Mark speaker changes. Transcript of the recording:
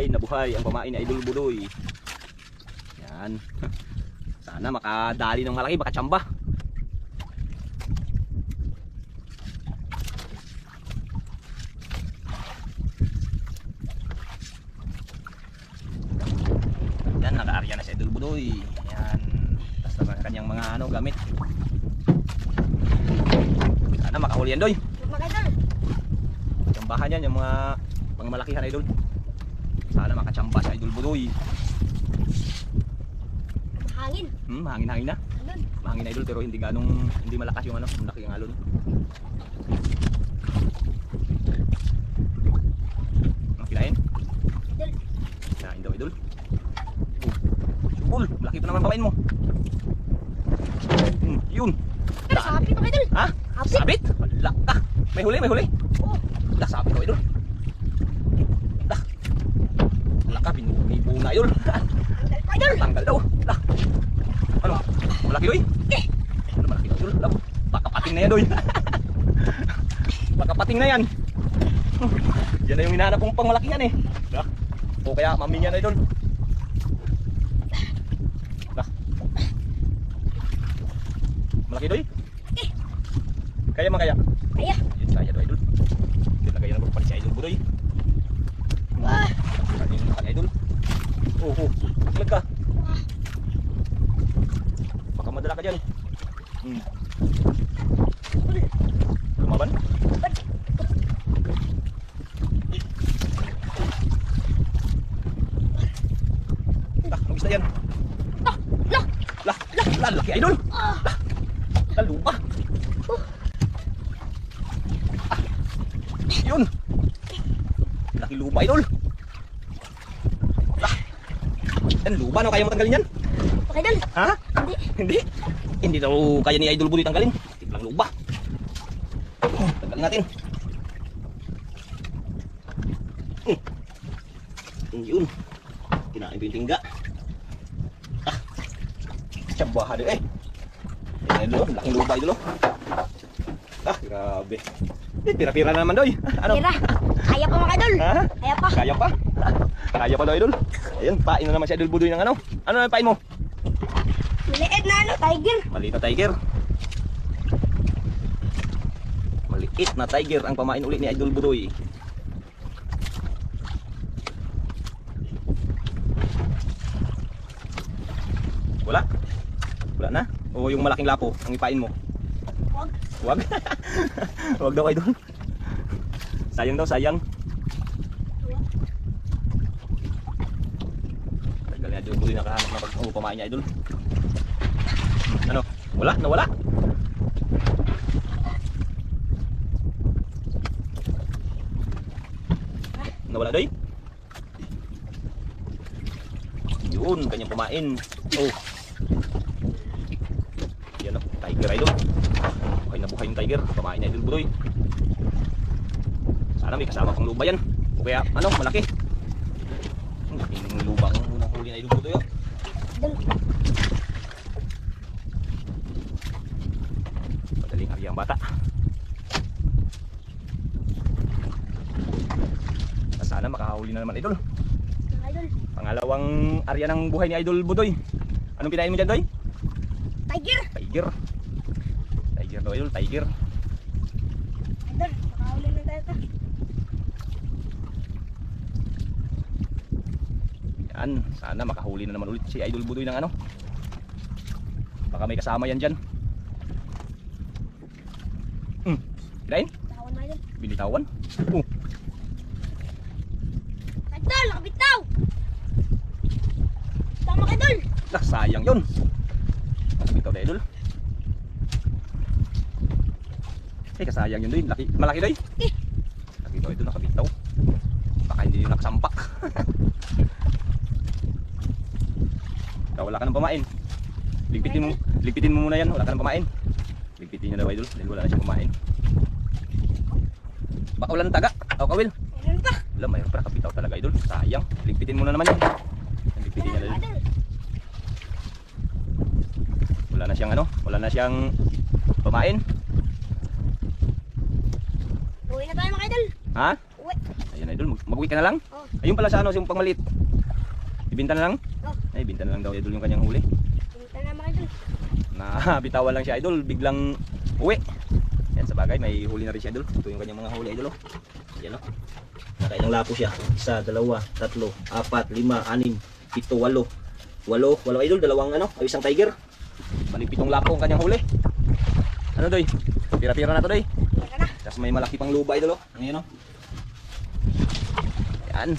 Speaker 1: na buhay ang pamain ni Idol Budoy. Yan. Sana makadali ng malaki, baka tsamba. Yan, naka-area na si Idol Budoy. Yan. Tapos na kanyang mga gamit. Sana makahuli yan, Doy. Tsambahan yan, yung mga malakihan, Idol. Sana makatsamba si Idol Budoy.
Speaker 2: Hangin.
Speaker 1: Hangin-hangin na.
Speaker 2: Alon.
Speaker 1: Mahangin na, Idol, pero hindi malakas yung malaki yung alon. Kinain?
Speaker 2: Idol.
Speaker 1: Kinain daw, Idol. Subol, malaki pa naman pawain mo. Yun.
Speaker 2: Pero sabit mo, Idol.
Speaker 1: Ha?
Speaker 2: Sabit?
Speaker 1: Sabit? Wala ka. May huli, may huli.
Speaker 2: Oo.
Speaker 1: Wala, sabit daw, Idol. Wala ka, binubo na, Idol.
Speaker 2: Idol.
Speaker 1: Tanggal daw. Wala. Ano? Malaki, Doy? Ano, malaki daw, Idol? Wala. Baka pating na yan, Doy. Baka pating na yan. Yan na yung hinahanap kong pang malaki yan eh. O kaya mami niya na, Idol. Malaki, Doy? Kaya man kaya?
Speaker 2: Kaya.
Speaker 1: Yun, kaya daw, Idol. Yun na kaya na magpapalit si Idol Budoy. Kaya yung nakal, Idol. Oo, maglag ka. Baka madala ka dyan. Lumaban? Anong isda yan? Laki, Idol. Lupa. Yun. Laki lupa, Idol. Yan, lupa, no? Kaya mo tanggalin yan?
Speaker 2: Idol.
Speaker 1: Ha?
Speaker 2: Hindi.
Speaker 1: Hindi? Hindi daw kaya ni Idol Budoy tanggalin. Tiplang lupa. Tanggalin natin. Yun. Kinain ko yung tingga. Tsambaha din eh. Yan, Idol. Laking lupa, Idol. Grabe. Pira-pira na naman, Doy. Ano?
Speaker 2: Pira. Kaya pa, mga Idol.
Speaker 1: Ha?
Speaker 2: Kaya pa.
Speaker 1: Kaya pa? Kaya pa daw, Idol. Ayun, pain na naman si Idol Budoy ng ano. Ano na pain mo?
Speaker 2: Maliit na tiger.
Speaker 1: Maliit na tiger. Maliit na tiger ang pamain uli ni Idol Budoy. Wala? Wala na? O yung malaking lapo ang ipain mo?
Speaker 2: Wag.
Speaker 1: Wag? Wag daw, Idol. Sayang daw, sayang. Tagal na Idol Budoy nakahanap na pamain niya, Idol. Ano? Wala? Nawala? Nawala, Doy? Yun, kanyang pamain. Oh. Yan o, tiger, Idol. Buhay na buhay yung tiger. Pamain na Idol Budoy. Sana may kasama pang luba yan. O kaya, ano, malaki. Yung lubang unang huli na Idol Budoy, oh.
Speaker 2: Idol.
Speaker 1: Madaling ari ang bata. Sana makahuli na naman, Idol.
Speaker 2: Idol.
Speaker 1: Pangalawang arya ng buhay ni Idol Budoy. Anong pinain mo dyan, Doy?
Speaker 2: Tiger.
Speaker 1: Tiger. Tiger daw, Idol, tiger.
Speaker 2: Idol. Makahuli na tayo ito.
Speaker 1: Yan, sana makahuli na naman ulit si Idol Budoy ng ano. Baka may kasama yan dyan. Kinain?
Speaker 2: Tawan na, Idol.
Speaker 1: Binitawan?
Speaker 2: Idol, nakabitaw. Tama ka, Idol.
Speaker 1: Sayang yun. Nakabitaw na, Idol. Kasayang yun, Doy. Malaki, Doy. Nakabitaw ito, nakabitaw. Baka hindi yun nakasampak. Wala ka ng pamain. Ligpitin mo muna yan. Wala ka ng pamain. Ligpitin niya daw, Idol. Dahil wala na siya pamain. Baka wala ng taga. O, Kawil.
Speaker 2: Meron pa.
Speaker 1: Wala, mayroon pa. Nakabitaw talaga, Idol. Sayang. Ligpitin muna naman yan. Ligpitin niya, Idol. Wala na siyang ano. Wala na siyang pamain.
Speaker 2: Uwi na tayo, mga Idol.
Speaker 1: Ha?
Speaker 2: Uwi.
Speaker 1: Ayan idol, mag-uwi ka na lang?
Speaker 2: Oh.
Speaker 1: Ayun pala sa ano, yung pangmaliit. Ibinta na lang?
Speaker 2: Oh.
Speaker 1: Ay, ibinta na lang daw idol yung kanyang huli.
Speaker 2: Pumunta na mga idol.
Speaker 1: Nabitawan lang siya idol, biglang uwi. Yan sa bagay, may huli na rin siya idol. Ito yung kanyang mga huli idol. Yan o. Nakailang lapo siya. 1, 2, 3, 4, 5, 6, 7, 8. Walo idol, dalawang ano, ay isang tiger. Bali 7 lapo ang kanyang huli. Ano doy? Pira-pira na to doy.
Speaker 2: Teka na.
Speaker 1: Tapos may malaki pang luba idol o. Ano yun o? Yan.